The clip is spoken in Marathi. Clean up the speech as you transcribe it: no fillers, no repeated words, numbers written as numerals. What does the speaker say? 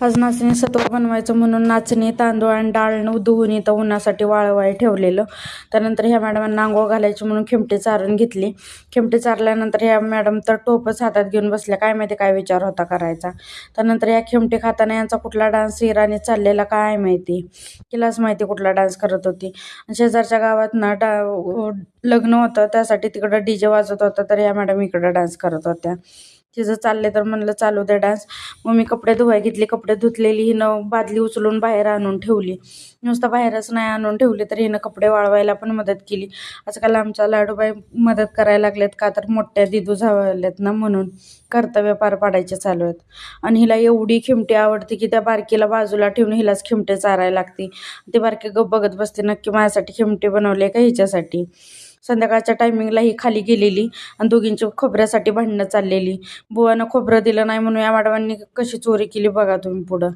आज नाचणी सत्व बनवायचं म्हणून नाचणी, तांदूळ आणि डाळ धुवून इथं उन्हासाठी वाळवायला ठेवलेलं. त्यानंतर ह्या मॅडमांना अंघोळ घालायची म्हणून खिमटी चारून घेतली. खिमटी चारल्यानंतर ह्या मॅडम तर टोपच हातात घेऊन बसल्या, काय माहिती काय विचार होता करायचा. त्यानंतर ह्या खिमटी खाताना यांचा कुठला डान्स इराणी चाललेला काय माहिती, तिलाच माहिती कुठला डान्स करत होती. शेजारच्या गावात ना लग्न होतं, त्यासाठी तिकडं डीजे वाजत होतं, तर ह्या मॅडम इकडं डान्स करत होत्या. तिचं चालले तर म्हणलं चालू दे डान्स. मग मी कपडे धुवाय घेतले. कपडे धुतलेली हिनं बादली उचलून बाहेर आणून ठेवली. नुसतं बाहेरच नाही आणून ठेवली तर हिनं कपडे वाळवायला पण मदत केली. आजकाल आमच्या लाडूबाई मदत करायला लागलेत, का तर मोठ्या दिदू झाल्यात ना, म्हणून कर्तव्य पार पाडायचे चालू आहेत. आणि हिला एवढी खिमटी आवडते की त्या बारकीला बाजूला ठेवून हिलाच खिमटे चारायला लागते. ती बारकी गप बघत बसते, नक्की माझ्यासाठी खिमटे बनवले का हिच्यासाठी. संध्याकाळच्या टायमिंगला ही खाली गेलेली आणि दोघींची खोबऱ्यासाठी भांडणं चाललेली. बुवानं खोबरं दिलं नाही म्हणून या मॅडमांनी कशी चोरी केली बघा तुम्ही पुढं.